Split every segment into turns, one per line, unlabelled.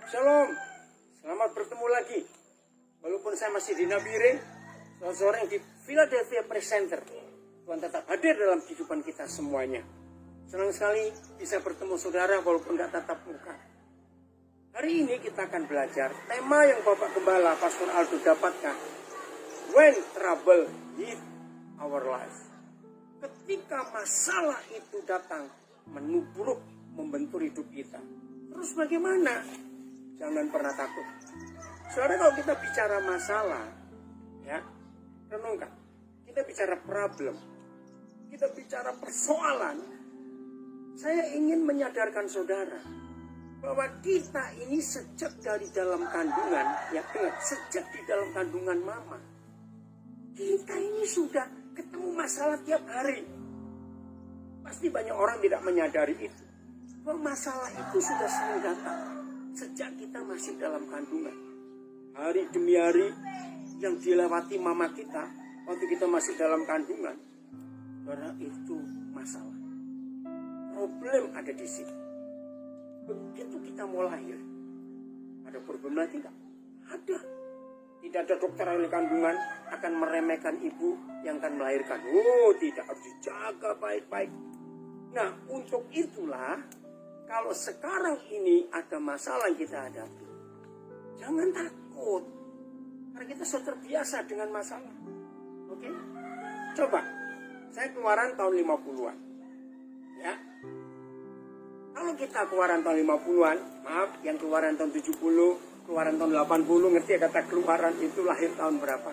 Shalom, selamat bertemu lagi. Walaupun saya masih di Nabire, seorang di Philadelphia Presenter, Tuhan tetap hadir dalam kehidupan kita semuanya. Senang sekali bisa bertemu saudara walaupun gak tatap muka. Hari ini kita akan belajar tema yang Bapak Gembala Pastor Aldo dapatkan. When trouble hit our life. Ketika masalah itu datang, menubruk, membentur hidup kita. Terus bagaimana? Jangan pernah takut. Saudara, kalau kita bicara masalah, ya, renungkan. Kita bicara problem, kita bicara persoalan. Saya ingin menyadarkan saudara bahwa kita ini sejak dari dalam kandungan, ya ingat, sejak di dalam kandungan mama, kita ini sudah ketemu masalah tiap hari. Pasti banyak orang tidak menyadari itu, bahwa masalah itu sudah sering datang sejak kita masih dalam kandungan. Hari demi hari yang dilewati mama kita waktu kita masih dalam kandungan, karena itu masalah. Problem ada di situ. Begitu kita mau lahir, ada problem lagi nggak? Ada. Tidak ada dokter ahli kandungan akan meremehkan ibu yang akan melahirkan. Oh, tidak, harus dijaga baik-baik. Nah, untuk itulah kalau sekarang ini ada masalah yang kita hadapi, jangan takut. Karena kita sudah terbiasa dengan masalah. Oke? Coba, saya keluaran tahun 50-an. Ya. Kalau kita keluaran tahun 50-an, maaf, yang keluaran tahun 70, keluaran tahun 80, ngerti ya kata keluaran itu lahir tahun berapa?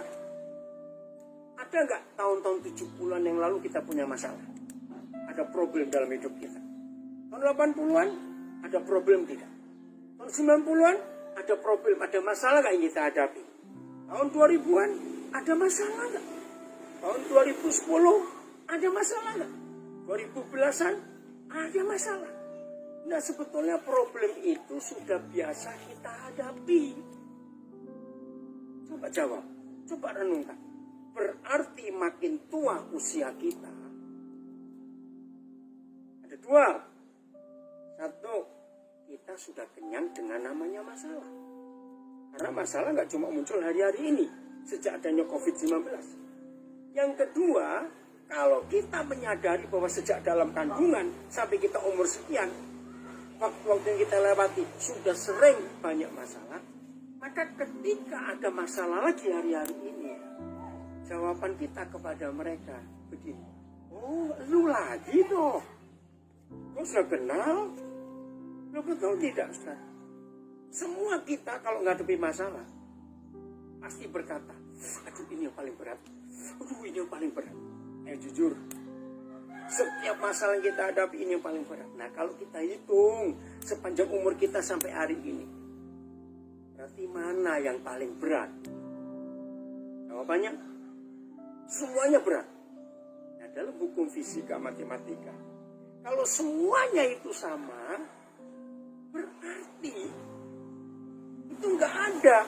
Ada nggak tahun-tahun 70-an yang lalu kita punya masalah? Ada problem dalam hidup kita. Tahun 80-an ada problem tidak? Tahun 90-an ada problem, ada masalah nggak yang kita hadapi? Tahun 2000-an ada masalah nggak? Tahun 2010 ada masalah nggak? 2010-an ada masalah. Nah, sebetulnya problem itu sudah biasa kita hadapi. Coba jawab, coba renungkan. Berarti makin tua usia kita, ada dua. Satu, kita sudah kenyang dengan namanya masalah. Karena masalah nggak cuma muncul hari-hari ini, sejak adanya COVID-19. Yang kedua, kalau kita menyadari bahwa sejak dalam kandungan sampai kita umur sekian, waktu-waktu yang kita lewati sudah sering banyak masalah, maka ketika ada masalah lagi hari-hari ini, jawaban kita kepada mereka begini. Oh, lu lagi toh? Kau sudah kenal? Lu betul tidak, Ustaz? Semua kita kalau ngadepi masalah pasti berkata, aduh ini yang paling berat. Aduh ini yang paling berat. Jujur, setiap masalah yang kita hadapi ini yang paling berat. Nah, kalau kita hitung sepanjang umur kita sampai hari ini, berarti mana yang paling berat? Jawabannya, semuanya berat. Nah, dalam hukum fisika matematika, kalau semuanya itu sama, berarti itu nggak ada.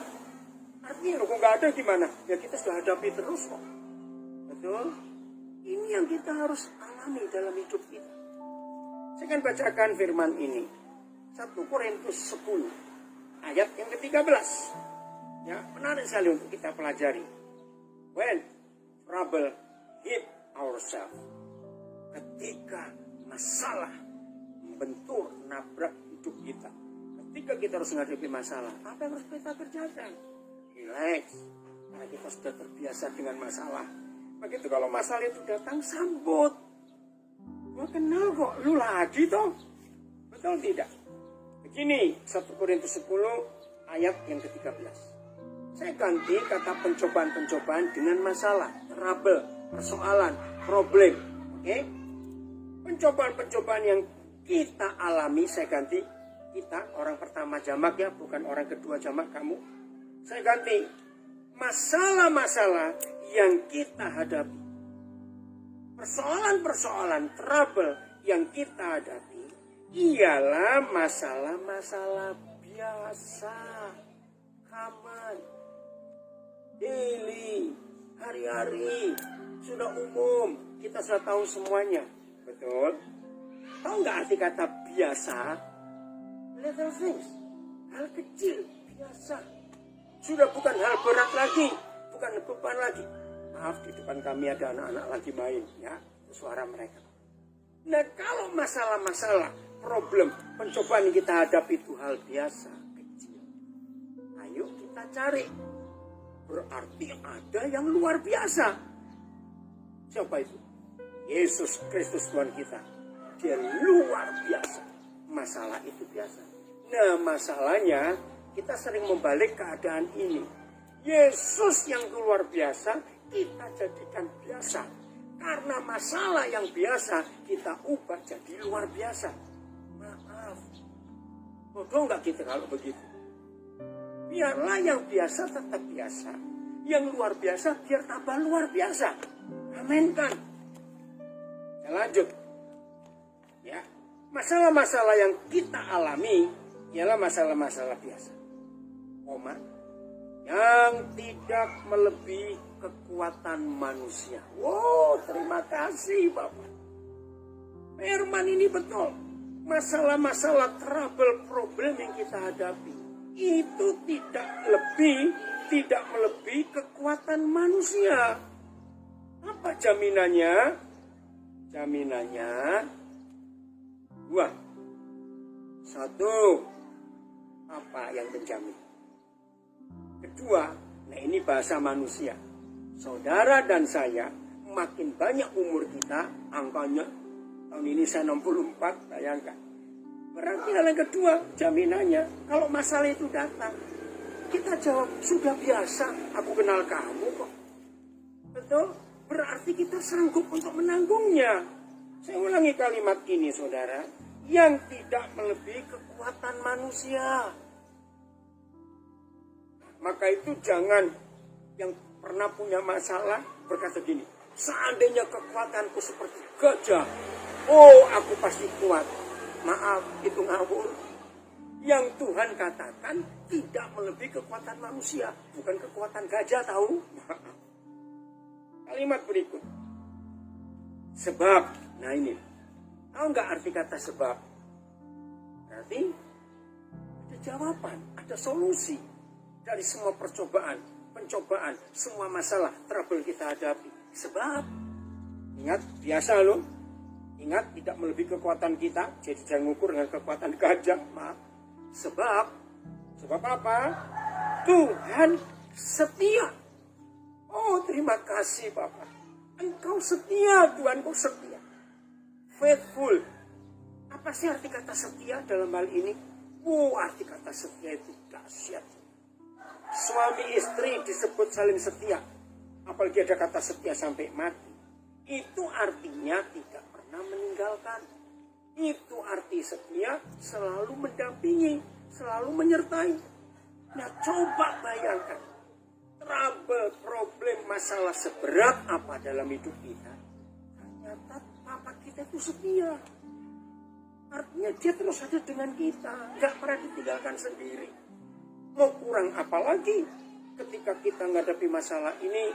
Artinya kalau nggak ada gimana? Ya kita sudah hadapi terus kok. Betul? Ini yang kita harus alami dalam hidup kita. Saya akan bacakan firman ini. 1 Korintus 10 ayat yang ke-13. Ya, menarik sekali untuk kita pelajari. When trouble hit ourselves. Ketika masalah membentur, nabrak hidup kita. Ketika kita harus menghadapi masalah, apa yang harus kita kerjakan? Relax. Karena kita sudah terbiasa dengan masalah. Begitu kalau masalah itu datang, sambut. Gua kenal kok, lu lagi toh. Betul tidak? Begini, 1 Korintus 10 ayat yang ke-13. Saya ganti kata pencobaan-pencobaan dengan masalah, trouble, persoalan, problem. Oke? Pencobaan-pencobaan yang kita alami, saya ganti. Kita, orang pertama jamak ya, bukan orang kedua jamak kamu. Saya ganti, masalah-masalah yang kita hadapi, persoalan-persoalan trouble yang kita hadapi, ialah masalah-masalah biasa, common, daily, hari-hari, sudah umum, kita sudah tahu semuanya, betul? Tahu nggak arti kata biasa? Little things, hal kecil, biasa. Sudah bukan hal berat lagi, bukan beban lagi. Maaf, di depan kami ada anak-anak lagi main, ya, suara mereka. Nah, kalau masalah-masalah, problem, pencobaan yang kita hadapi itu hal biasa, kecil. Ayo kita cari. Berarti ada yang luar biasa. Siapa itu? Yesus Kristus Tuhan kita. Dia luar biasa. Masalah itu biasa. Nah, masalahnya kita sering membalik keadaan ini. Yesus yang luar biasa, kita jadikan biasa. Karena masalah yang biasa, kita ubah jadi luar biasa. Maaf. Bodoh nggak kita kalau begitu? Biarlah yang biasa tetap biasa. Yang luar biasa biar tambah luar biasa. Amin kan? Saya lanjut. Ya, masalah-masalah yang kita alami ialah masalah-masalah biasa. Yang tidak melebihi kekuatan manusia. Wow, terima kasih Bapak. Firman ini betul. Masalah-masalah trouble problem yang kita hadapi itu tidak melebihi kekuatan manusia. Apa jaminannya? Jaminannya dua. Satu, apa yang menjamin? Kedua, nah ini bahasa manusia. Saudara dan saya, makin banyak umur kita, angkanya, tahun ini saya 64, bayangkan. Berarti hal yang kedua, jaminannya, kalau masalah itu datang, kita jawab, sudah biasa, aku kenal kamu kok. Betul? Berarti kita sanggup untuk menanggungnya. Saya ulangi kalimat ini, saudara, yang tidak melebihi kekuatan manusia. Maka itu jangan yang pernah punya masalah berkata gini, seandainya kekuatanku seperti gajah, oh aku pasti kuat. Maaf, itu ngawur. Yang Tuhan katakan tidak melebihi kekuatan manusia, bukan kekuatan gajah, tahu? Kalimat berikut. Sebab, nah ini, tahu nggak arti kata sebab? Berarti ada jawaban, ada solusi. Dari semua percobaan, pencobaan, semua masalah, trouble kita hadapi. Sebab, ingat, biasa loh. Ingat, tidak melebihi kekuatan kita. Jadi jangan ngukur dengan kekuatan gajah. Maaf. Sebab apa? Tuhan setia. Oh, terima kasih Bapak. Engkau setia, Tuhan, Engkau setia. Faithful. Apa sih arti kata setia dalam hal ini? Arti kata setia itu dahsyat. Suami istri disebut saling setia. Apalagi ada kata setia sampai mati. Itu artinya tidak pernah meninggalkan. Itu arti setia selalu mendampingi, selalu menyertai. Nah, coba bayangkan. Trouble, problem, masalah seberat apa dalam hidup kita. Ternyata Papa kita itu setia. Artinya dia terus ada dengan kita. Gak pernah ditinggalkan sendiri. Mau kurang apa lagi ketika kita menghadapi masalah ini,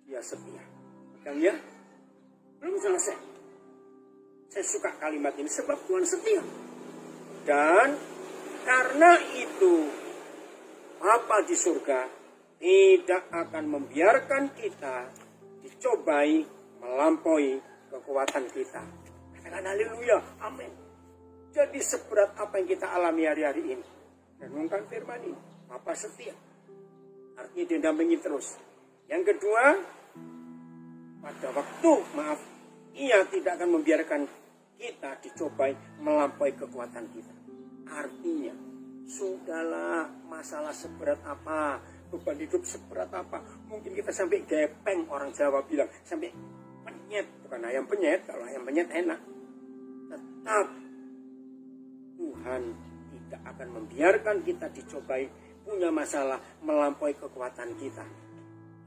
dia setia. Pegang ya, belum selesai. Saya suka kalimat ini, sebab Tuhan setia. Dan karena itu, Bapa di surga tidak akan membiarkan kita dicobai melampaui kekuatan kita. Katakan haleluya, amin. Jadi seberat apa yang kita alami hari-hari ini, renungkan firman ini. Bapa setia. Artinya dia dampingi terus. Yang kedua, pada waktu, ia tidak akan membiarkan kita dicobai melampaui kekuatan kita. Artinya, sudahlah masalah seberat apa, beban hidup seberat apa. Mungkin kita sampai gepeng, orang Jawa bilang. Sampai penyet, bukan ayam penyet. Kalau ayam penyet enak. Tetap Tuhan tidak akan membiarkan kita dicobai punya masalah melampaui kekuatan kita.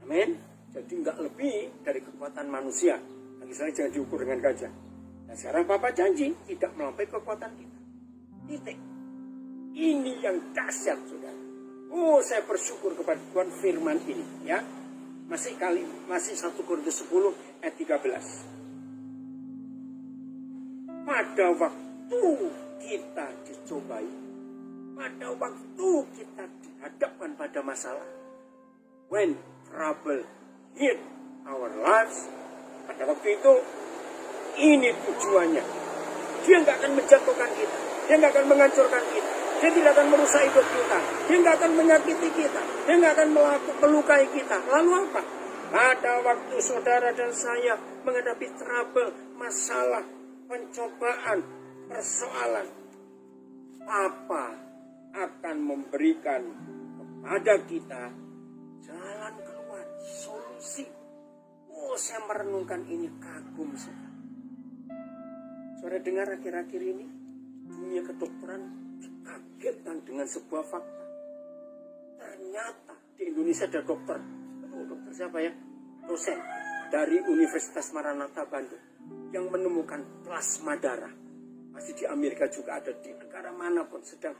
Amin. Jadi nggak lebih dari kekuatan manusia. Lagi sekali jangan diukur dengan gajah. Nah sekarang Papa janji tidak melampaui kekuatan kita. Titik. Ini yang dahsyat, saudara. Saya bersyukur kepada Tuhan firman ini, ya. Masih 1 Korintus 10 ayat 13. Pada waktu kita dicobai, pada waktu kita dihadapkan pada masalah, when trouble hit our lives, pada waktu itu, ini tujuannya. Dia nggak akan menjatuhkan kita, dia nggak akan menghancurkan kita, dia tidak akan merusak hidup kita, dia nggak akan menyakiti kita, dia nggak akan melukai kita. Lalu apa? Pada waktu saudara dan saya menghadapi trouble, masalah, pencobaan, persoalan, apa akan memberikan kepada kita jalan keluar, solusi. Oh, saya merenungkan ini, kagum sekali. Saudara dengar akhir-akhir ini, dunia kedokteran dikagetkan dengan sebuah fakta. Ternyata di Indonesia ada dokter siapa ya? Dosen dari Universitas Maranatha Bandung yang menemukan plasma darah. Masih di Amerika juga ada, di negara manapun sedang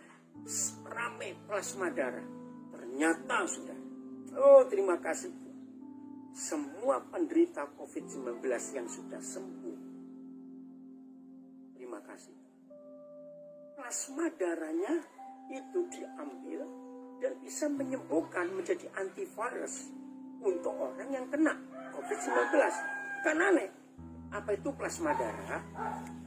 ramai plasma darah. Ternyata sudah. Oh, terima kasih. Semua penderita COVID-19 yang sudah sembuh, terima kasih. Plasma darahnya itu diambil dan bisa menyembuhkan, menjadi antivirus untuk orang yang kena COVID-19. Kan aneh. Apa itu plasma darah?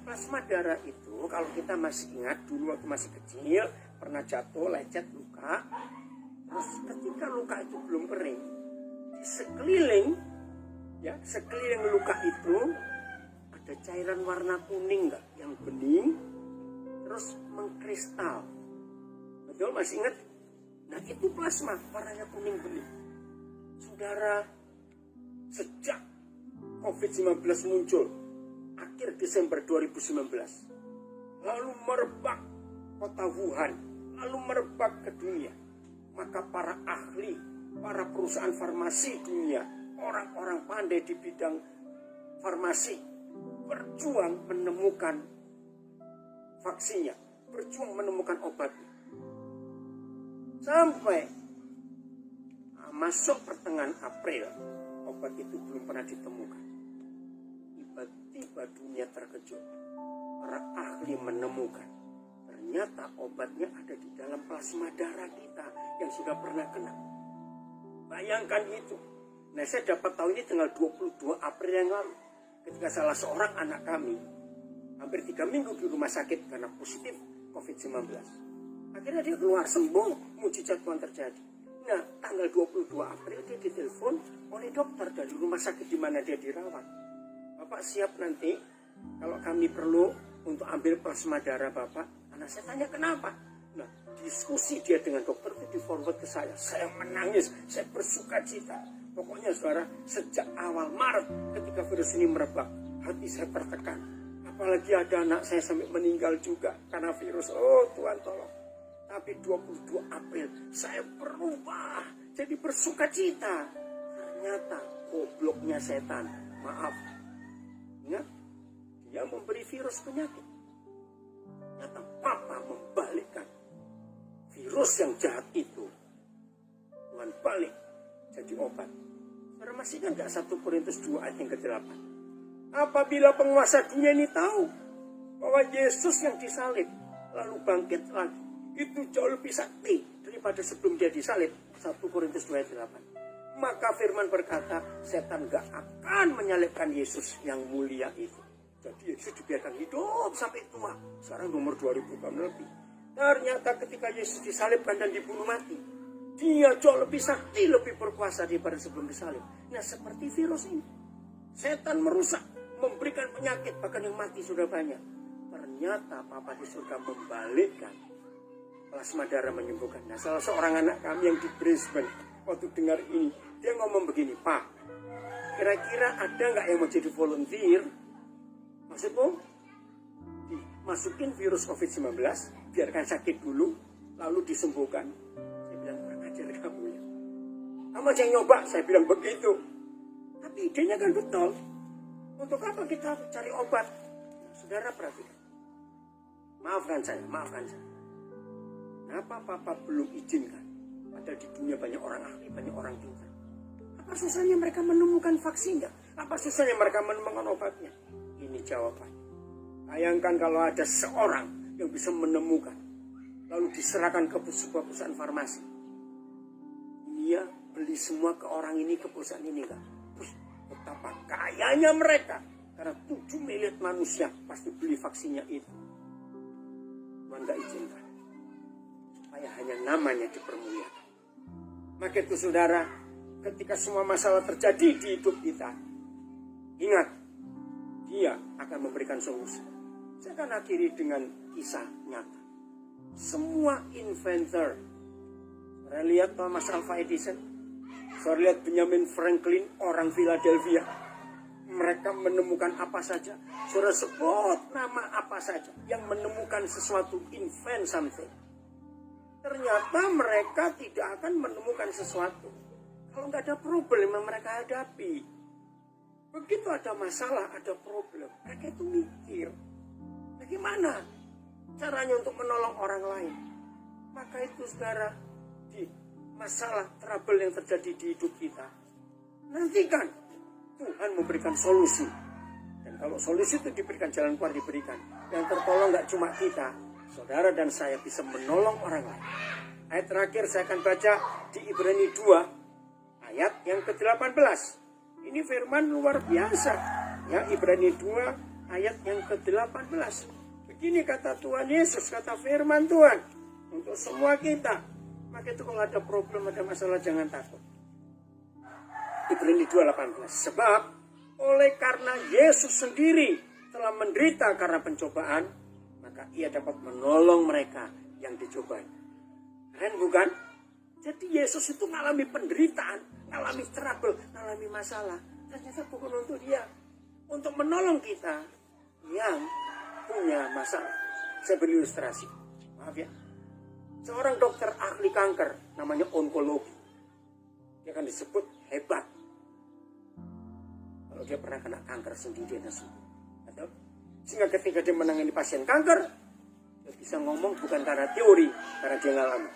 Plasma darah itu kalau kita masih ingat dulu waktu masih kecil, pernah jatuh, lecet, luka. Terus ketika luka itu belum kering, di sekeliling luka itu ada cairan warna kuning enggak, yang bening, terus mengkristal. Betul, masih ingat? Nah, itu plasma warnanya kuning bening. Saudara, sejak COVID-19 muncul akhir Desember 2019, lalu merebak kota Wuhan, lalu merebak ke dunia, maka para ahli, para perusahaan farmasi dunia, orang-orang pandai di bidang farmasi berjuang menemukan vaksinnya, berjuang menemukan obatnya. Sampai masuk pertengahan April, obat itu belum pernah ditemukan. Tiba-tiba dunia terkejut. Para ahli menemukan ternyata obatnya ada di dalam plasma darah kita yang sudah pernah kena. Bayangkan itu. Nah, saya dapat tahu ini tanggal 22 April yang lalu, ketika salah seorang anak kami hampir 3 minggu di rumah sakit karena positif COVID-19. Akhirnya dia keluar sembuh, mujizat Tuhan terjadi. Nah, tanggal 22 April dia ditelepon oleh dokter dari rumah sakit di mana dia dirawat. Bapak siap nanti kalau kami perlu untuk ambil plasma darah Bapak. Anak saya tanya kenapa? Nah, diskusi dia dengan dokter itu di forward ke saya. Saya menangis, saya bersuka cita. Pokoknya saudara, sejak awal Maret ketika virus ini merebak, hati saya tertekan. Apalagi ada anak saya sampai meninggal juga karena virus. Oh Tuhan tolong. Tapi 22 April saya berubah jadi bersuka cita. Ternyata gobloknya setan. Maaf. Ingat, dia memberi virus penyakit. Ternyata Papa membalikkan virus yang jahat itu. Tuhan balik jadi obat. Saudara masih kan gak 1 Korintus 2 ayat yang ke-8. Apabila penguasa dunia ini tahu bahwa Yesus yang disalib lalu bangkit lagi, itu jauh lebih sakti daripada sebelum dia disalib. 1 Korintus 2 ayat 8. Maka firman berkata, setan gak akan menyalibkan Yesus yang mulia itu. Jadi Yesus dibiarkan hidup sampai tua. Sekarang umur 2000 tahun lebih. Ternyata ketika Yesus disalibkan dan dibunuh mati, dia jauh lebih sakti, lebih berkuasa daripada sebelum disalib. Nah, seperti virus ini, setan merusak, memberikan penyakit, bahkan yang mati sudah banyak. Ternyata Papa di surga membalikkan plasma darah menyembuhkan. Nah, salah seorang anak kami yang di Brisbane, waktu dengar ini, dia ngomong begini, Pak, kira-kira ada nggak yang mau jadi volunteer? Maksudmu, dimasukin virus COVID-19, biarkan sakit dulu, lalu disembuhkan. Saya bilang, kurang ajar kamu ya. Kamu aja yang nyoba, saya bilang begitu. Tapi idenya kan betul. Untuk apa kita cari obat? Saudara perhatikan. Maafkan saya. Kenapa Papa belum izinkan? Padahal di dunia banyak orang ahli, banyak orang pintar. Apa susahnya mereka menemukan vaksinnya? Apa susahnya mereka menemukan obatnya? Ini jawaban. Bayangkan kalau ada seorang yang bisa menemukan lalu diserahkan ke sebuah perusahaan farmasi. Dia beli semua ke orang ini, ke perusahaan ini kan. Betapa kayanya mereka. Karena 7 miliar manusia pasti beli vaksinnya itu. Tuhan gak izinkan. Supaya hanya namanya dipermuliakan. Maka itu saudara, ketika semua masalah terjadi di hidup kita, ingat, Dia akan memberikan solusi. Saya akan akhiri dengan kisah nyata. Semua inventor, saya lihat Thomas Alva Edison, saya lihat Benjamin Franklin, orang Philadelphia. Mereka menemukan apa saja, saudara sebut nama apa saja yang menemukan sesuatu, invent something. Ternyata mereka tidak akan menemukan sesuatu kalau nggak ada problem yang mereka hadapi. Begitu ada masalah, ada problem, mereka itu mikir, bagaimana caranya untuk menolong orang lain. Maka itu saudara, di masalah trouble yang terjadi di hidup kita, nantikan Tuhan memberikan solusi. Dan kalau solusi itu diberikan, jalan keluar diberikan, yang tertolong nggak cuma kita, saudara dan saya bisa menolong orang lain. Ayat terakhir saya akan baca di Ibrani 2 ayat yang ke-18. Ini firman luar biasa ya, Ibrani 2 ayat yang ke-18. Begini kata Tuhan Yesus, kata firman Tuhan untuk semua kita. Maka itu kalau ada problem, ada masalah, jangan takut. Ibrani 2:18. Sebab oleh karena Yesus sendiri telah menderita karena pencobaan, maka ia dapat menolong mereka yang dicobai. Keren bukan? Jadi Yesus itu mengalami penderitaan, mengalami trouble, mengalami masalah. Ternyata bukan untuk dia, untuk menolong kita yang punya masalah. Saya beri ilustrasi, maaf ya. Seorang dokter ahli kanker, namanya onkologi. Dia akan disebut hebat kalau dia pernah kena kanker sendiri dan sembuh. Sehingga ketika dia menangani pasien kanker, dia bisa ngomong bukan karena teori, karena dia ngalami.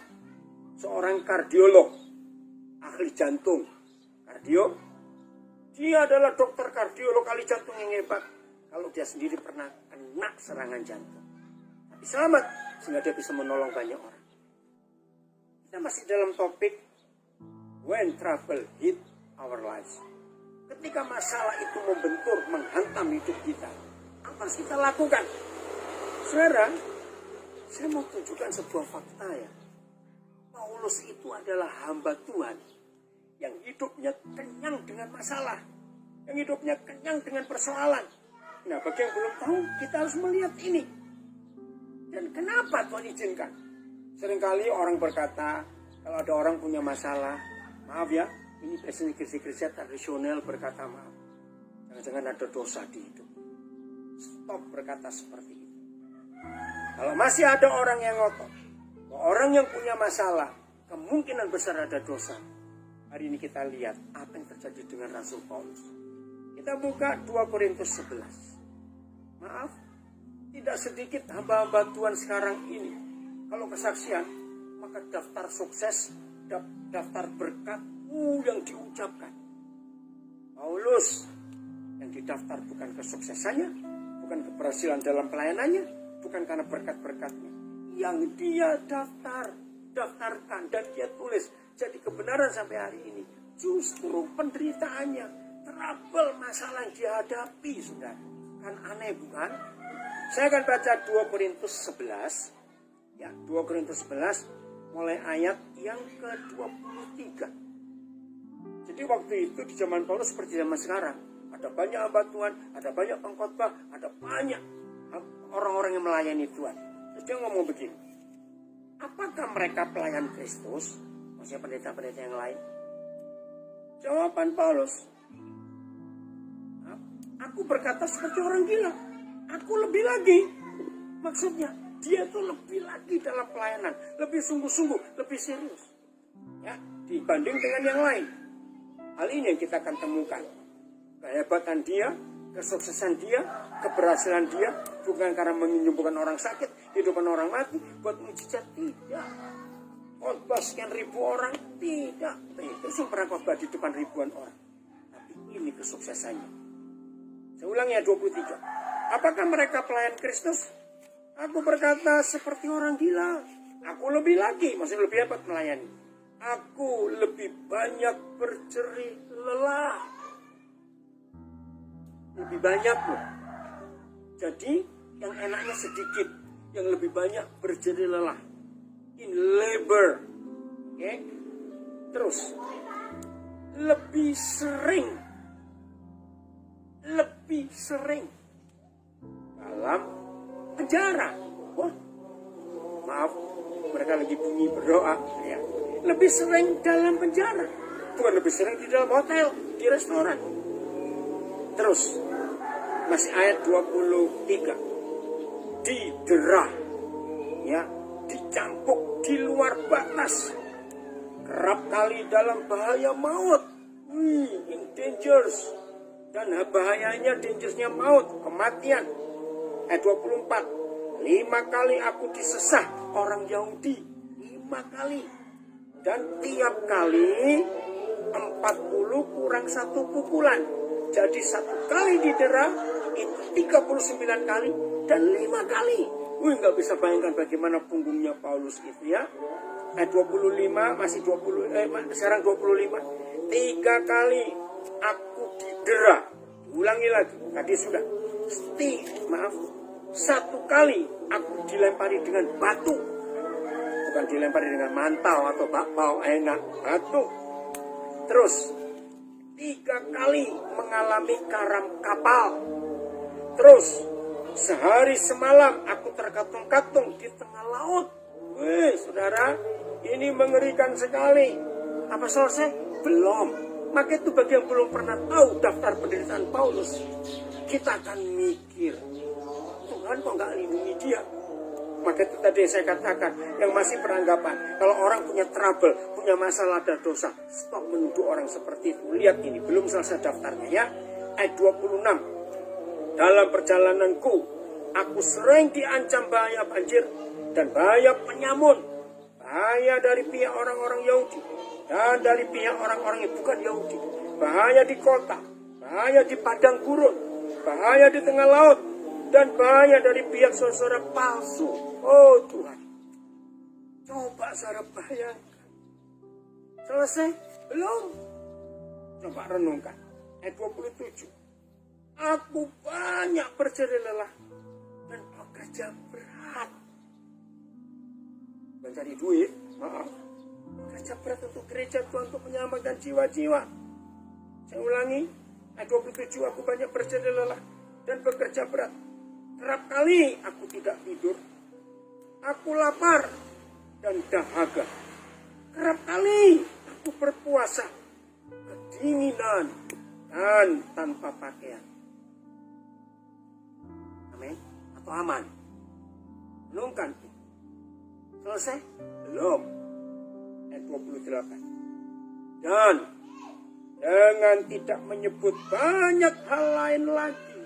Seorang kardiolog, ahli jantung, dia adalah dokter kardiolog ahli jantung yang hebat. Kalau dia sendiri pernah kena serangan jantung, tapi selamat, sehingga dia bisa menolong banyak orang. Kita masih dalam topik when trouble hit our lives. Ketika masalah itu membentur, menghantam hidup kita, apa harus kita lakukan? Saudara, saya mau tunjukkan sebuah fakta ya. Paulus itu adalah hamba Tuhan yang hidupnya kenyang dengan masalah, yang hidupnya kenyang dengan persoalan. Nah, bagi yang belum tahu, kita harus melihat ini. Dan kenapa Tuhan izinkan? Seringkali orang berkata, kalau ada orang punya masalah, maaf ya, ini biasanya gereja-gereja tradisional berkata maaf. Jangan-jangan ada dosa di hidup. Stop berkata seperti itu. Kalau masih ada orang yang ngotot, orang yang punya masalah, kemungkinan besar ada dosa. Hari ini kita lihat apa yang terjadi dengan Rasul Paulus. Kita buka 2 Korintus 11. Maaf, tidak sedikit hamba-hamba Tuhan sekarang ini, kalau kesaksian, maka daftar sukses, daftar berkat yang diucapkan. Paulus yang didaftar bukan kesuksesannya, bukan keberhasilan dalam pelayanannya, bukan karena berkat-berkatnya. Yang dia daftarkan dan dia tulis jadi kebenaran sampai hari ini, justru penderitaannya, trouble, masalah yang dihadapi, saudara. Kan aneh bukan? Saya akan baca 2 Korintus 11. Ya, 2 Korintus 11 mulai ayat yang ke-23. Jadi waktu itu di zaman Paulus seperti zaman sekarang. Ada banyak hamba Tuhan, ada banyak pengkhotbah, ada banyak orang-orang yang melayani Tuhan. Terus dia ngomong begini. Apakah mereka pelayan Kristus? Maksudnya pendeta-pendeta yang lain? Jawaban Paulus, aku berkata seperti orang gila. Aku lebih lagi. Maksudnya, dia tuh lebih lagi dalam pelayanan. Lebih sungguh-sungguh, lebih serius. Ya, dibanding dengan yang lain. Hal ini yang kita akan temukan. Kehebatan dia, kesuksesan dia, keberhasilan dia, bukan karena menyembuhkan orang sakit, hidupkan orang mati, buat mujizat, tidak. Khotbah sekian ribu orang, tidak. Itu pernah khotbah di depan ribuan orang. Tapi ini kesuksesannya. Saya ulang ya 23. Apakah mereka pelayan Kristus? Aku berkata seperti orang gila. Aku lebih lagi, maksudnya lebih hebat melayani. Aku lebih banyak berjerih lelah. Lebih banyak loh. Jadi yang enaknya sedikit, yang lebih banyak berjerih lelah. In labor. Oke. Terus lebih sering dalam penjara. Wah, maaf, mereka lagi bunyi berdoa ya. Lebih sering dalam penjara, bukan lebih sering di dalam hotel, di restoran. Terus masih ayat 23, didera ya, dicampuk di luar batas, kerap kali dalam bahaya maut, in dangers, dan bahayanya, dangersnya maut, kematian. Ayat 24, 5 kali aku disesah orang Yahudi, 5 kali, dan tiap kali 40 kurang 1 pukulan. Jadi 1 kali didera itu 39 kali dan 5 kali. Nggak bisa bayangkan bagaimana punggungnya Paulus itu ya. Ayat 25 masih 20 sekarang 25. 3 kali aku didera. Ulangi lagi. Tadi sudah. 1 kali aku dilempari dengan batu. Bukan dilempari dengan mantel atau bakpao enak. Batu. Terus 3 kali mengalami karam kapal. Terus sehari semalam aku terkatung-katung di tengah laut. Wih, saudara, ini mengerikan sekali. Apa selesai? Belum. Maka itu bagi yang belum pernah tahu daftar penderitaan Paulus, kita akan mikir, Tuhan kok nggak lindungi dia? Maka itu tadi yang saya katakan, yang masih beranggapan kalau orang punya trouble, punya masalah dan dosa, stop menuduh orang seperti itu. Lihat ini, belum selesai daftarnya ya. Ayat 26. Dalam perjalananku, aku sering diancam bahaya banjir dan bahaya penyamun, bahaya dari pihak orang-orang Yahudi dan dari pihak orang-orang yang bukan Yahudi, bahaya di kota, bahaya di padang gurun, bahaya di tengah laut, dan bahaya dari pihak saudara palsu. Oh Tuhan, coba saudara bayangkan. Selesai? Belum. Coba renungkan. Ayat 27. Aku banyak berjerih lelah dan bekerja berat. Mencari duit, maaf. Bekerja berat untuk gereja Tuhan, untuk menyelamatkan jiwa-jiwa. Saya ulangi, ayat 27, aku banyak berjerih lelah dan bekerja berat. Kerap kali aku tidak tidur. Aku lapar dan dahaga. Kerap kali aku berpuasa, kedinginan dan tanpa pakaian. Amin atau aman? Belum kan? Selesai? Belum. Ayat 28. Dan dengan tidak menyebut banyak hal lain lagi.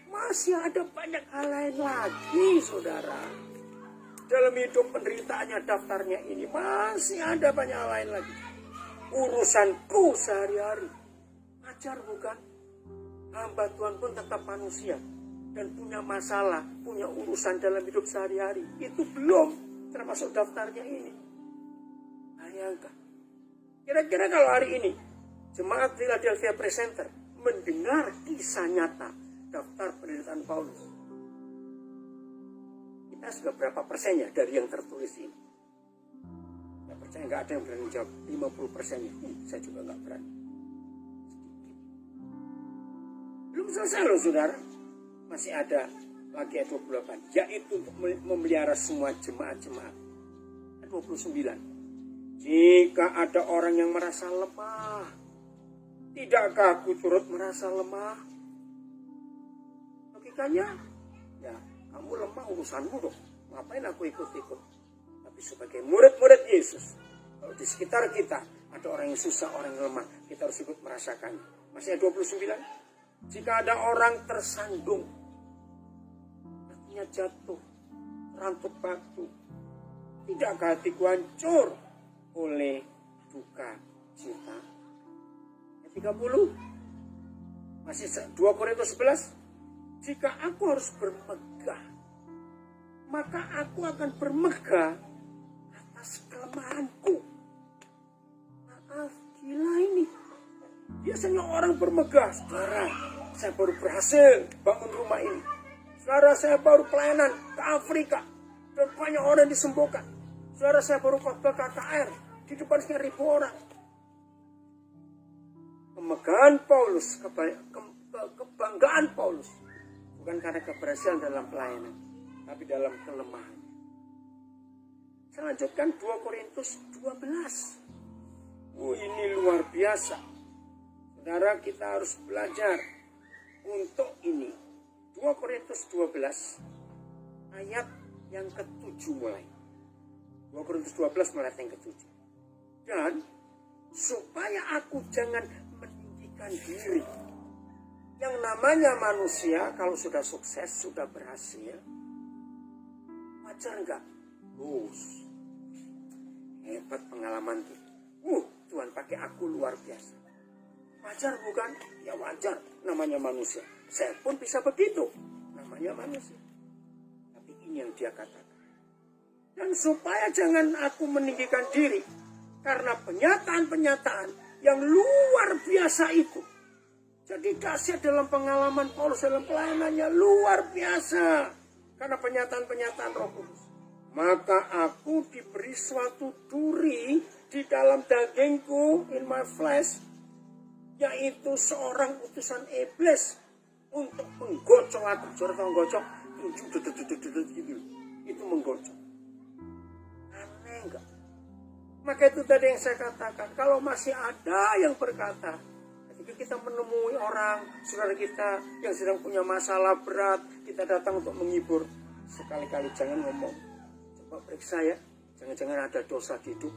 Masih ada banyak hal lain lagi, saudara. Dalam hidup penderitaannya, daftarnya ini masih ada banyak hal lain lagi. Urusanku sehari-hari. Ajar bukan? Hamba Tuhan pun tetap manusia dan punya masalah, punya urusan dalam hidup sehari-hari. Itu belum termasuk daftarnya ini. Bayangkan. Kira-kira kalau hari ini Jemaat Philadelphia Presenter mendengar kisah nyata daftar penderitaan Paulus, kita sudah berapa persennya dari yang tertulis ini? Saya percaya nggak ada yang berani jawab 50%-nya. Saya juga nggak berani. Belum selesai loh saudara. Masih ada lagi ayat 28. Yaitu untuk memelihara semua jemaat-jemaat. Ayat 29. Jika ada orang yang merasa lemah, tidakkah aku turut merasa lemah? Logikanya, ya kamu lemah urusanmu dong. Ngapain aku ikut-ikut? Tapi sebagai murid-murid Yesus, kalau di sekitar kita ada orang yang susah, orang yang lemah, kita harus ikut merasakannya. Masih ayat 29. Jika ada orang tersandung, artinya jatuh, rantuk batu, tidakkah hatiku hancur oleh duka cita? Ayat 30. Masih 2 Korintus 11. Jika aku harus bermegah, maka aku akan bermegah atas kelemahanku. Maaf, gila ini. Biasanya orang bermegah, saudara, saya baru berhasil bangun rumah ini. Saudara, saya baru pelayanan ke Afrika dan banyak orang disembuhkan. Saudara, saya baru khotbah KKR di depan sekian ribu orang. Kemegahan Paulus, kebanggaan Paulus bukan karena keberhasilan dalam pelayanan, tapi dalam kelemahan. Saya lanjutkan 2 Korintus 12. Ini luar biasa. Saudara, kita harus belajar untuk ini. 2 Korintus 12 ayat yang ke-7 mulai. 2 Korintus 12 mulai yang ke-7. Dan supaya aku jangan meninggikan diri. Yang namanya manusia kalau sudah sukses, sudah berhasil, wajar enggak? Hebat pengalaman itu. Tuhan pakai aku luar biasa. Wajar bukan? Ya wajar, namanya manusia. Saya pun bisa begitu, namanya manusia. Tapi ini yang dia katakan. Dan supaya jangan aku meninggikan diri, karena penyataan-penyataan yang luar biasa itu. Jadi dahsyat dalam pengalaman Paulus dalam pelayanannya, luar biasa. Karena penyataan-penyataan Roh Kudus. Maka aku diberi suatu duri di dalam dagingku, in my flesh, yaitu seorang utusan iblis untuk menggocok aku. Saudara tahu menggocok? Gitu. Itu menggocok. Aneh enggak? Maka itu tadi yang saya katakan. Kalau masih ada yang berkata, ketika kita menemui orang, saudara kita yang sedang punya masalah berat, kita datang untuk menghibur. Sekali-kali jangan ngomong, coba periksa ya, jangan-jangan ada dosa di hidup.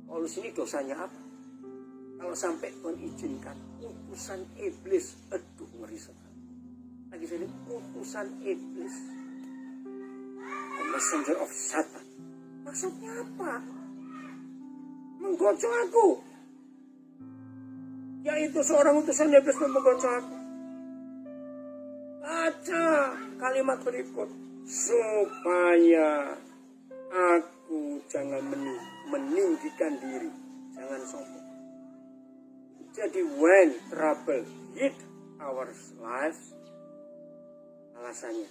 Paulus ini dosanya apa? Kalau sampai Tuhan izinkan utusan iblis, aduh ngeri sekali. Lagi jadi utusan iblis, the messenger of Satan. Maksudnya apa? Menggocok aku. Yaitu seorang utusan iblis menggocok aku. Baca kalimat berikut. Supaya aku jangan meninggikan diri. Jangan sombong. Jadi when trouble hit our lives, alasannya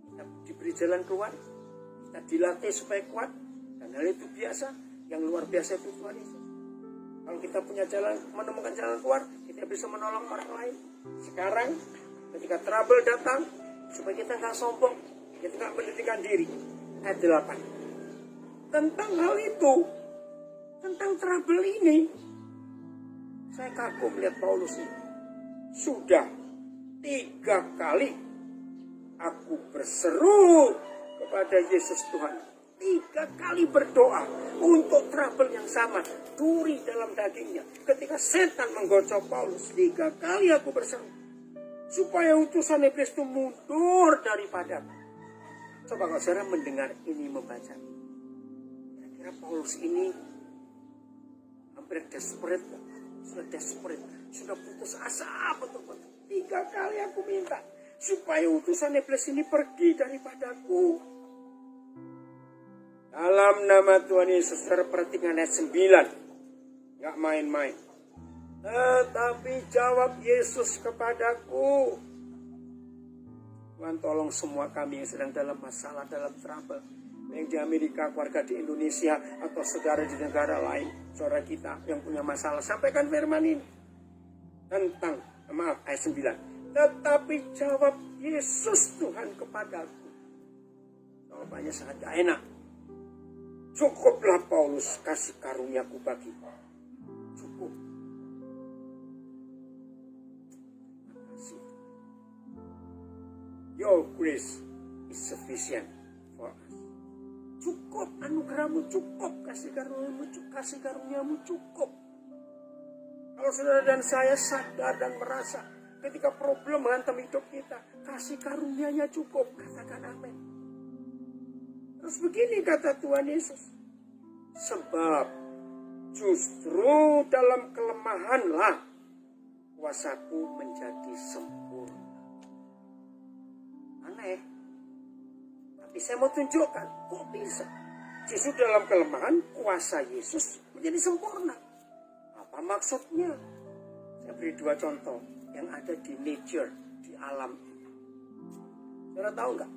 kita diberi jalan keluar, kita dilatih supaya kuat, dan hal itu biasa. Yang luar biasa itu Tuhan Yesus. Kalau kita punya jalan, menemukan jalan keluar, kita bisa menolong orang lain. Sekarang ketika trouble datang, supaya kita nggak sombong, kita nggak meninggikan diri. Ayat 8 tentang hal itu, tentang trouble ini, saya kagum melihat Paulus ini. Sudah 3 kali aku berseru kepada Yesus Tuhan. 3 kali berdoa untuk trouble yang sama. Duri dalam dagingnya. Ketika setan menggocok Paulus, 3 kali aku berseru. Supaya utusan iblis itu mundur daripadaku. Coba kalau saudara mendengar ini, membaca. Kira-kira Paulus ini hampir desperate. Sudah desperate, sudah putus asa betul-betul. 3 kali aku minta supaya utusan iblis ini pergi daripadaku. Dalam nama Tuhan Yesus, saudara perhatikan ayat 9. Gak main-main. Tetapi jawab Yesus kepadaku, Tuhan tolong semua kami yang sedang dalam masalah, dalam trouble. Yang di Amerika, keluarga di Indonesia, atau saudara di negara lain, saudara kita yang punya masalah, sampaikan firman ini. Tentang, ayat 9. Tetapi jawab Yesus Tuhan kepadaku. Jawabannya sangat gak enak. Cukuplah Paulus, kasih karuniaku bagimu. Cukup. Makasih. Your grace is sufficient for us. Cukup anugerahmu, cukup kasih karuniamu cukup. Kalau saudara dan saya sadar dan merasa ketika problem menghantam hidup kita, kasih karunia-Nya cukup, katakan amin. Terus begini kata Tuhan Yesus, sebab justru dalam kelemahanlah kuasaku menjadi sempurna. Aneh. Saya mau tunjukkan, kok bisa? Justru dalam kelemahan, kuasa Yesus menjadi sempurna. Apa maksudnya? Saya beri 2 contoh yang ada di nature, di alam. Saudara tahu nggak?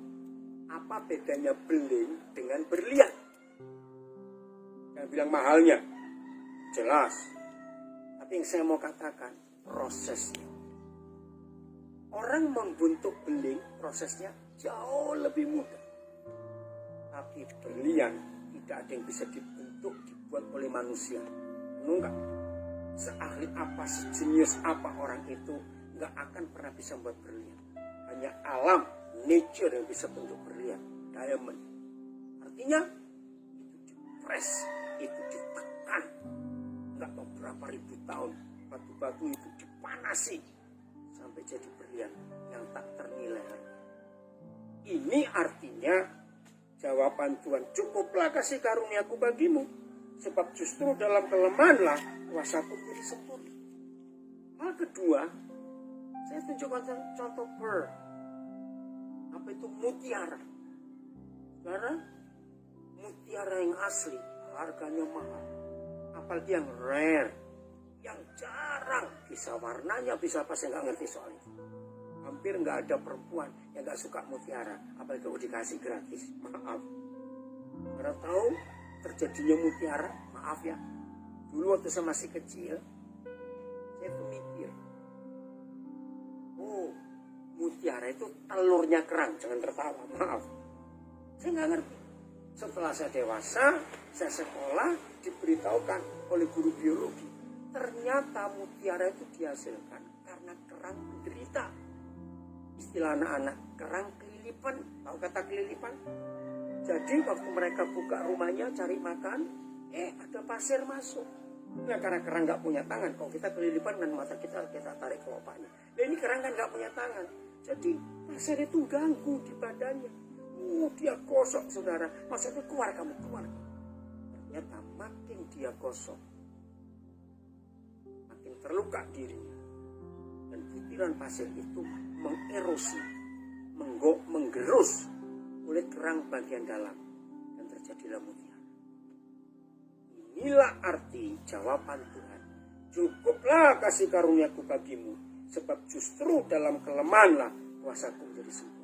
Apa bedanya beling dengan berlian? Yang bilang mahalnya, jelas. Tapi yang saya mau katakan, prosesnya. Orang membentuk beling, prosesnya jauh lebih mudah. Tapi berlian tidak ada yang bisa dibentuk, dibuat oleh manusia. Enggak. Seahli apa, sejenius apa orang itu, nggak akan pernah bisa membuat berlian. Hanya alam, nature yang bisa bentuk berlian, diamond. Artinya, itu dipres, itu ditekan. Nggak tahu berapa ribu tahun, batu-batu itu dipanasi sampai jadi berlian yang tak ternilai. Ini artinya jawaban Tuhan, cukuplah kasih karuniaku bagimu, sebab justru dalam kelemahanlah kuasaku menjadi sempurna. Hal kedua, saya tunjukkan contoh pearl. Apa itu mutiara? Karena mutiara yang asli harganya mahal, apalagi yang rare, yang jarang, bisa warnanya, bisa apa, saya nggak ngerti soal itu. Hampir nggak ada perempuan yang nggak suka mutiara, apalagi kalau dikasih gratis. Maaf, karena tahu terjadinya mutiara, maaf ya. Dulu waktu saya masih kecil, saya tuh mikir, oh, mutiara itu telurnya kerang, jangan tertawa, maaf. Saya nggak ngerti. Setelah saya dewasa, saya sekolah, diberitahukan oleh guru biologi, ternyata mutiara itu dihasilkan karena kerang menderita. Istilah anak-anak, kerang kelilipan. Tahu kata kelilipan? Jadi waktu mereka buka rumahnya cari makan, ada pasir masuk. Nah, karena kerang nggak punya tangan, kalau kita kelilipan kan mata kita tarik kelopaknya. Nah, ini kerang kan nggak punya tangan, jadi pasir itu ganggu di badannya. Dia gosok, saudara. Maksudnya keluar kamu, keluar. Ternyata makin dia gosok, makin terluka dirinya. Dan butiran pasir itu mengerosi, menggerus kulit kerang bagian dalam. Dan terjadilah mutiara. Inilah arti jawaban Tuhan. Cukuplah kasih karuniaku bagimu, sebab justru dalam kelemahanlah kuasaku menjadi sempurna.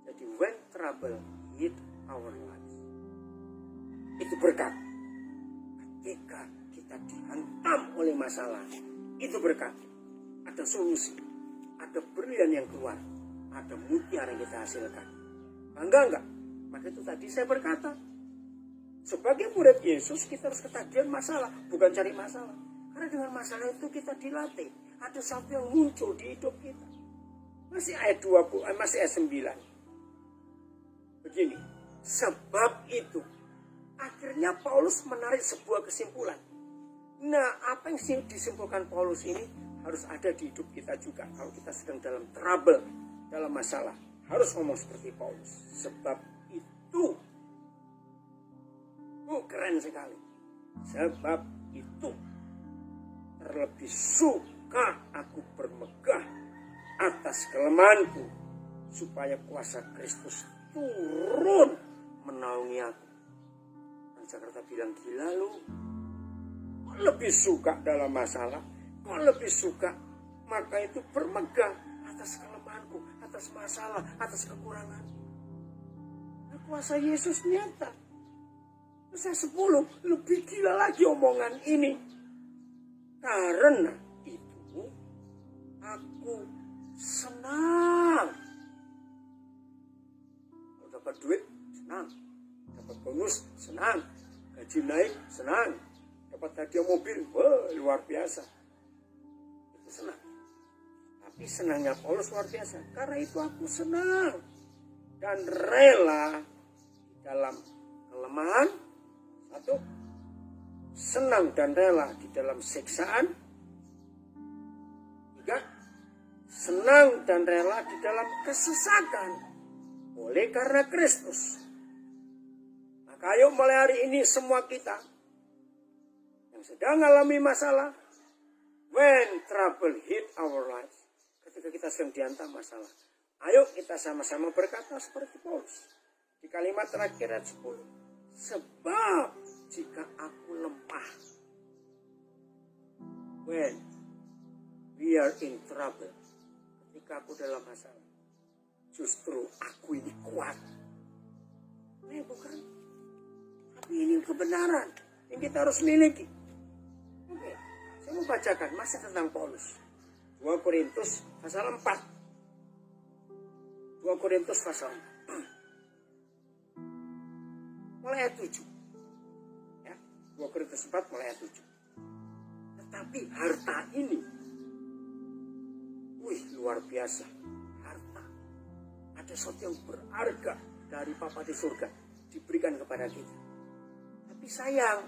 Jadi when trouble hit our lives, itu berkat. Ketika kita dihantam oleh masalah, itu berkat. Ada solusi, ada berlian yang keluar, ada mutiara yang kita hasilkan. Bangga enggak? Maka itu tadi saya berkata, sebagai murid Yesus kita harus ketagihan masalah, bukan cari masalah. Karena dengan masalah itu kita dilatih, ada sesuatu yang muncul di hidup kita. Masih ayat 20, masih ayat 9. Begini, sebab itu akhirnya Paulus menarik sebuah kesimpulan. Nah, apa yang disimpulkan Paulus ini harus ada di hidup kita juga. Kalau kita sedang dalam trouble, dalam masalah, harus ngomong seperti Paulus. Sebab itu, keren sekali. Sebab itu, terlebih suka aku bermegah atas kelemahanku, supaya kuasa Kristus turun menaungi aku. Dan Jakarta bilang, gila lu, kok lebih suka dalam masalah, kok lebih suka, maka itu bermegah atas kelemahanku, atas masalah, atas kekurangan. Nah, kuasa Yesus nyata. Saya 10, lebih gila lagi omongan ini. Karena itu aku senang. Kalau dapat duit, senang. Dapat bonus, senang. Gaji naik, senang. Dapat hadiah mobil, wah, luar biasa. Itu senang. Tapi senangnya Paulus luar biasa. Karena itu aku senang. Dan rela dalam kelemahan. Satu, senang dan rela di dalam siksaan. 3, senang dan rela di dalam kesesakan oleh karena Kristus. Maka ayo mulai hari ini semua kita yang sedang mengalami masalah, when trouble hit our lives, ketika kita sedang dihantam masalah, Ayo kita sama-sama berkata seperti Paulus. Di kalimat terakhir ayat 10. Sebab jika aku lemah, when we are in trouble, ketika aku dalam masalah, justru aku ini kuat. Bukan. Tapi ini kebenaran yang kita harus miliki. Oke, saya mau bacakan masih tentang Paulus. 2 Korintus pasal 4. 2 Korintus pasal 4. Mulai ayat 7. Ya, 2 Korintus 4 mulai ayat 7. Tetapi harta ini, luar biasa. Harta. Ada sesuatu yang berharga dari Bapa di surga diberikan kepada kita. Tapi sayang,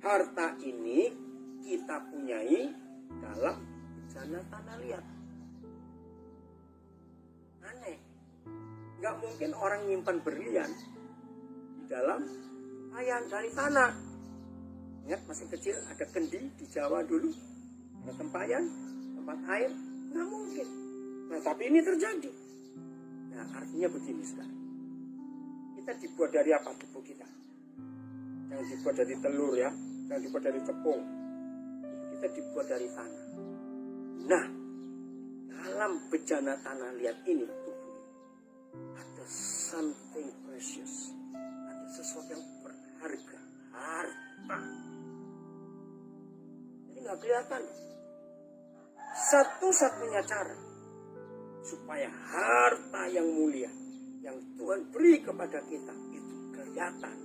harta ini kita punyai dalam bejana tanah liat. Aneh. Gak mungkin orang nyimpan berlian di dalam ayam dari tanah. Ingat masih kecil ada kendi di Jawa dulu. Ada tempayan, tempat air. Gak mungkin. Nah tapi ini terjadi. Nah artinya begini sekarang. Kita dibuat dari apa tubuh kita? Jangan dibuat dari telur ya. Jangan dibuat dari tepung. Kita dibuat dari tanah. Nah dalam bejana tanah liat ini ada something precious, ada sesuatu yang berharga, harta. Jadi nggak kelihatan. Satu-satunya cara supaya harta yang mulia yang Tuhan beri kepada kita itu kelihatan.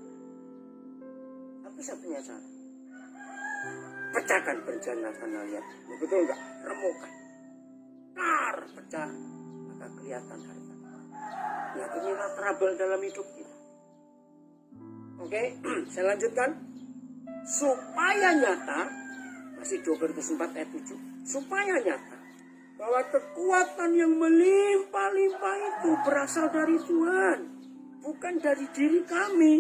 Satu-satunya cara. Pecahkan bejana tanah liat. Betul nggak? Remukan. Pecah, maka kelihatan harta. Ya, inilah trouble dalam hidup kita. Oke, saya lanjutkan. Supaya nyata, masih 2 Korintus 4 ayat 7. Supaya nyata bahwa kekuatan yang melimpah-limpah itu berasal dari Tuhan, bukan dari diri kami.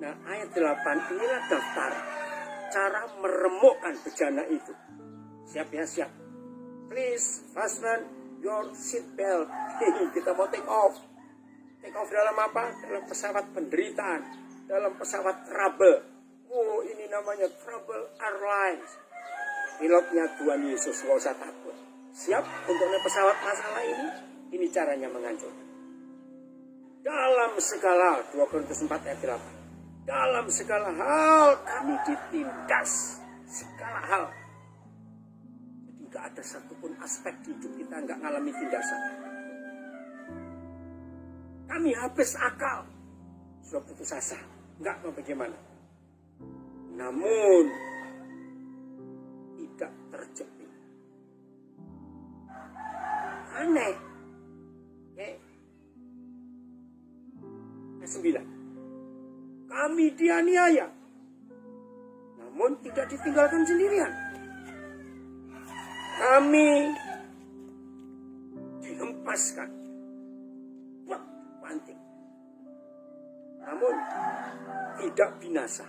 Nah, ayat 8 inilah daftar cara meremukkan bejana itu. Siap ya, siap. Please fasten your seat belt. Kita mau take off. Take off dalam apa? Dalam pesawat penderitaan. Dalam pesawat trouble. Oh, ini namanya Trouble Airlines. Pilotnya Tuhan Yesus, gak usah takut. Siap untuk naik pesawat masalah ini? Ini caranya menghancurkan. Dalam segala, 2 Korintus 4 ayat 8. Dalam segala hal kami ditindas. Segala hal. Gak ada satupun aspek di hidup kita nggak ngalami tindasan. Kami habis akal, sudah putus asa, nggak mau bagaimana. Namun tidak terjepit. Aneh. Ayat 9. Kami dianiaya, namun tidak ditinggalkan sendirian. Kami dihempaskan, banting, namun tidak binasa.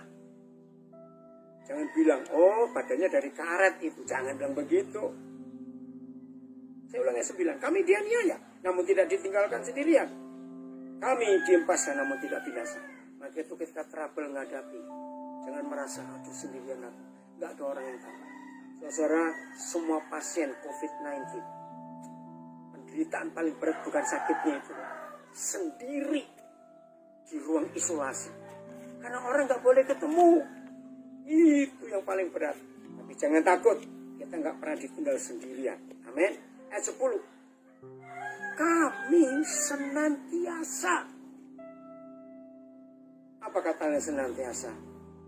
Jangan bilang, oh badannya dari karet itu. Jangan bilang begitu. Saya ulangi 9. Kami dianiaya, namun tidak ditinggalkan sendirian. Kami dihempaskan, namun tidak binasa. Maka itu ketika trouble menghadapi, jangan merasa, aduh sendirian aku. Gak ada orang yang tahu. Saudara, semua pasien COVID-19, penderitaan paling berat bukan sakitnya itu, sendiri di ruang isolasi. Karena orang gak boleh ketemu. Itu yang paling berat. Tapi jangan takut, kita gak pernah ditinggal sendirian. Amin. Ayat 10. Kami senantiasa. Apa katanya senantiasa?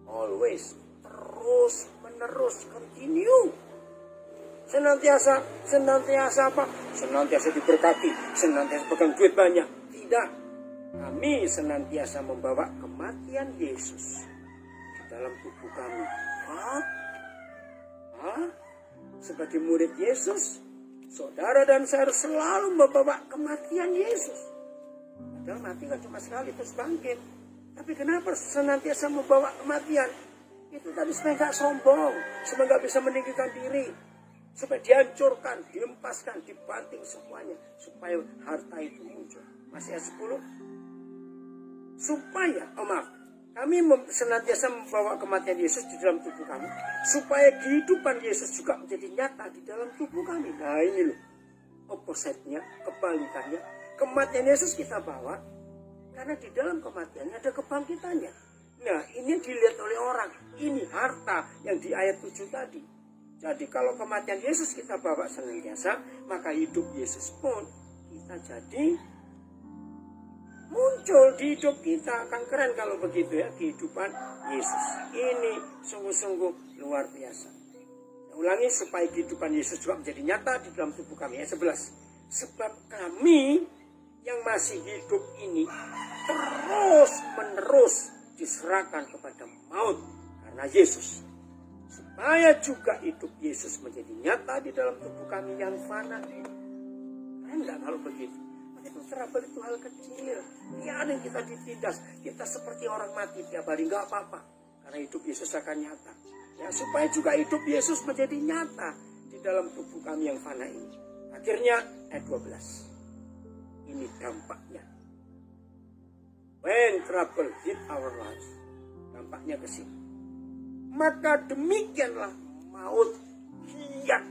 Always. Terus menerus, continue. Senantiasa apa? Senantiasa diberkati, senantiasa pegang duit banyak. Tidak. Kami senantiasa membawa kematian Yesus di dalam tubuh kami. Sebagai murid Yesus, saudara dan saya harus selalu membawa kematian Yesus. Padahal mati kan cuma sekali terus bangkit. Tapi kenapa senantiasa membawa kematian? Itu tadi supaya gak sombong, supaya gak bisa meninggikan diri, Supaya dihancurkan, dihempaskan, dibanting semuanya. Supaya harta itu muncul. Masih ayat 10. Supaya, kami senantiasa membawa kematian Yesus di dalam tubuh kami. Supaya kehidupan Yesus juga menjadi nyata di dalam tubuh kami. Nah ini loh. Opposite-nya, kebalikannya. Kematian Yesus kita bawa. Karena di dalam kematiannya ada kebangkitannya. Nah ini dilihat oleh orang. Ini harta yang di ayat 7 tadi. Jadi kalau kematian Yesus kita bawa senantiasa, maka hidup Yesus pun kita jadi muncul di hidup kita. Kan keren kalau begitu ya, kehidupan Yesus. Ini sungguh-sungguh luar biasa. Saya ulangi, supaya kehidupan Yesus juga menjadi nyata di dalam tubuh kami. Ayat 11. Sebab kami yang masih hidup ini terus menerus diserahkan kepada maut karena Yesus. Supaya juga hidup Yesus menjadi nyata di dalam tubuh kami yang fana. Enggak kalau begitu. Itu trouble itu hal kecil. Biarin kita ditindas. Kita seperti orang mati tiap hari. Enggak apa-apa. Karena hidup Yesus akan nyata. Ya, supaya juga hidup Yesus menjadi nyata di dalam tubuh kami yang fana ini. Akhirnya ayat 12. Ini dampaknya. When trouble hit our lives. Dampaknya ke sini. Maka demikianlah maut giat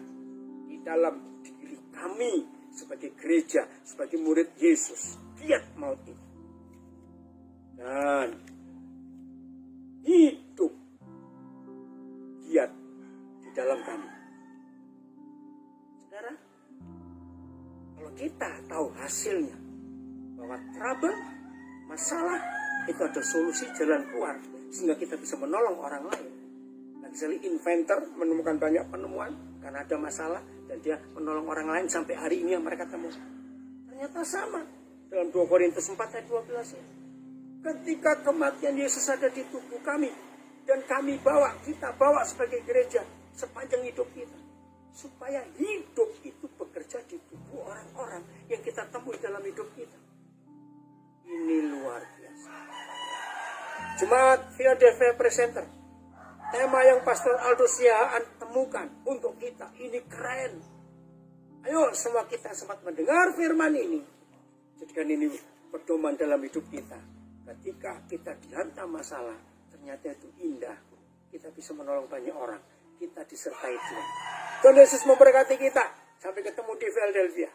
di dalam diri kami sebagai gereja, sebagai murid Yesus. Giat maut itu. Dan hidup giat di dalam kami. Saudara, kalau kita tahu hasilnya, bahwa trouble, masalah, itu ada solusi jalan keluar. Sehingga kita bisa menolong orang lain. Misalnya inventor menemukan banyak penemuan karena ada masalah dan dia menolong orang lain sampai hari ini yang mereka temukan. Ternyata sama dalam 2 Korintus 4 ayat 12 ya. Ketika kematian Yesus ada di tubuh kami dan kita bawa sebagai gereja sepanjang hidup kita, supaya hidup itu bekerja di tubuh orang-orang yang kita temui dalam hidup kita. Ini luar biasa. Jemaat Philadelphia Presenter, tema yang Pastor Aldo Siahaan temukan untuk kita, ini keren. Ayo semua kita sempat mendengar firman ini. Jadikan ini pedoman dalam hidup kita. Ketika kita dihantam masalah, ternyata itu indah. Kita bisa menolong banyak orang. Kita disertai Tuhan. Tuhan Yesus memberkati kita. Sampai ketemu di Philadelphia.